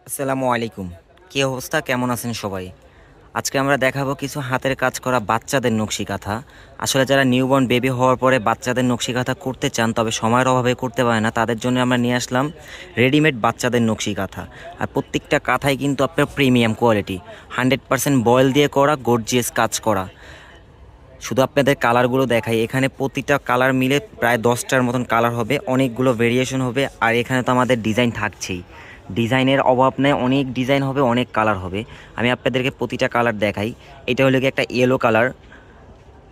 আসসালামু আলাইকুম। কি অবস্থা, কেমন আছেন সবাই? আজকে আমরা দেখাবো কিছু হাতের কাজ করা বাচ্চাদের নকশি কাঁথা। আসলে যারা নিউবর্ন বেবি হওয়ার পরে বাচ্চাদের নকশি কাঁথা করতে চান তবে সময়ের অভাবে করতে পারে না, তাদের জন্য আমরা নিয়ে আসলাম রেডিমেড বাচ্চাদের নকশি কাঁথা। আর প্রত্যেকটা কাঁথাই কিন্তু আপনার প্রিমিয়াম কোয়ালিটি, 100% বয়েল দিয়ে করা, গর্জিয়াস কাজ করা। শুধু আপনাদের কালারগুলো দেখাই, এখানে প্রতিটা কালার মিলে প্রায় 10টার মতন কালার হবে, অনেকগুলো ভেরিয়েশন হবে। আর এখানে তো আমাদের ডিজাইন থাকছেই, ডিজাইনের অভাব নেই, অনেক ডিজাইন হবে, অনেক কালার হবে। আমি আপনাদেরকে প্রতিটা কালার দেখাই। এটা হলো কি একটা ইয়েলো কালার,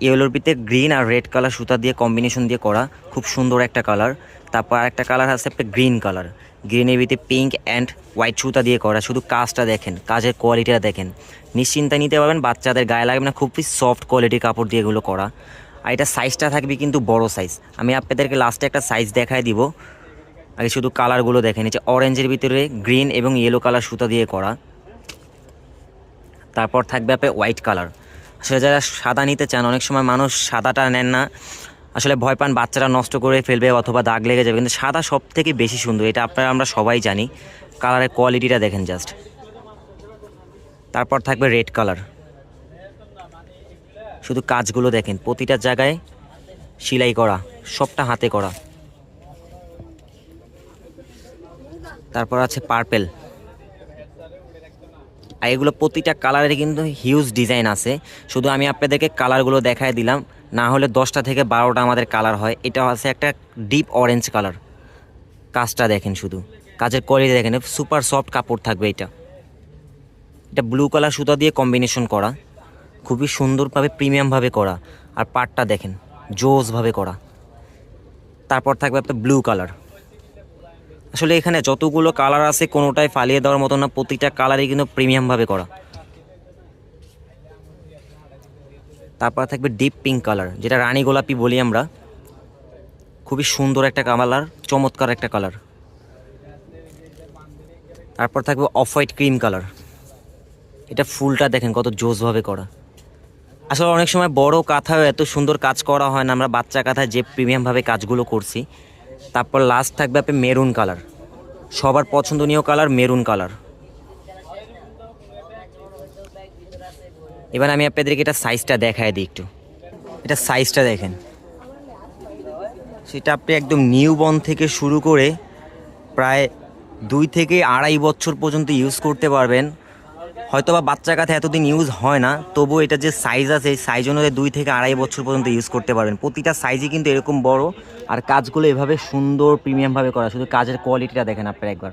ইয়েলোর ভিতরে গ্রিন আর রেড কালার সুতা দিয়ে কম্বিনেশন দিয়ে করা, খুব সুন্দর একটা কালার। তারপর আরেকটা কালার আছে একটা গ্রিন কালার, গ্রিনের ভিতরে পিঙ্ক অ্যান্ড হোয়াইট সুতা দিয়ে করা। শুধু কাজটা দেখেন, কাজের কোয়ালিটিটা দেখেন, নিশ্চিন্তায় নিতে পারবেন, বাচ্চাদের গায়ে লাগবে না, খুবই সফট কোয়ালিটির কাপড় দিয়ে এগুলো করা। আর এটা সাইজটা থাকবে কিন্তু বড় সাইজ। আমি আপনাদেরকে লাস্টে একটা সাইজ দেখায় দিব, আগে শুধু কালারগুলো দেখেন। এই যে অরেঞ্জের ভিতরে গ্রিন এবং ইয়েলো কালার সুতা দিয়ে করা। তারপর থাকবে আপনার হোয়াইট কালার। আসলে যারা সাদা নিতে চান, অনেক সময় মানুষ সাদাটা নেন না, আসলে ভয় পান বাচ্চারা নষ্ট করে ফেলবে অথবা দাগ লেগে যাবে, কিন্তু সাদা সব থেকে বেশি সুন্দর, এটা আপনারা আমরা সবাই জানি। কালারের কোয়ালিটিটা দেখেন জাস্ট। তারপর থাকবে রেড কালার, শুধু কাজগুলো দেখেন, প্রতিটা জায়গায় সেলাই করা, সবটা হাতে করা। তারপর আছে পার্পেল। আর এগুলো প্রতিটা কালারের কিন্তু হিউজ ডিজাইন আছে, শুধু আমি আপনাদেরকে কালারগুলো দেখায় দিলাম, না হলে 10টা থেকে 12টা আমাদের কালার হয়। এটা আছে একটা ডিপ অরেঞ্জ কালার, কাজটা দেখেন, শুধু কাজের কোয়ালিটি দেখেন, সুপার সফট কাপড় থাকবে এটা। এটা ব্লু কালার সুতা দিয়ে কম্বিনেশন করা, খুবই সুন্দরভাবে প্রিমিয়ামভাবে করা। আর পাটটা দেখেন, জোসভাবে করা। তারপর থাকবে আপনার ব্লু কালার। আসলে এখানে যতগুলো কালার আছে কোনোটাই ফালিয়ে দেওয়ার মতো না, প্রতিটা কালারই কিন্তু প্রিমিয়ামভাবে করা। তারপর থাকবে ডিপ পিঙ্ক কালার, যেটা রানী গোলাপি বলি আমরা, খুবই সুন্দর একটা কালার, চমৎকার একটা কালার। তারপর থাকবে অফ হোয়াইট ক্রিম কালার। এটা ফুলটা দেখেন কত জোসভাবে করা। আসলে অনেক সময় বড় কাঁথায় এত সুন্দর কাজ করা হয় না, আমরা বাচ্চা কাঁথায় যে প্রিমিয়ামভাবে কাজগুলো করছি। তারপর লাস্ট থাকবে আপনি মেরুন কালার, সবার পছন্দনীয় কালার মেরুন কালার। এবার আমি আপনাদেরকে এটা সাইজটা দেখায় দিই একটু। এটা সাইজটা দেখেন, সেটা আপনি একদম নিউবর্ন থেকে শুরু করে প্রায় 2 থেকে 2.5 বছর পর্যন্ত ইউজ করতে পারবেন। হয়তোবা বাচ্চা কাছে এতদিন ইউজ হয় না, তবু এটা যে সাইজ আছে এই সাইজ অনুযায়ী 2 থেকে 2.5 বছর পর্যন্ত ইউজ করতে পারবেন। প্রতিটা সাইজই কিন্তু এরকম বড়, আর কাজগুলো এভাবে সুন্দর প্রিমিয়ামভাবে করা, শুধু কাজের কোয়ালিটিটা দেখেন আপনারা একবার।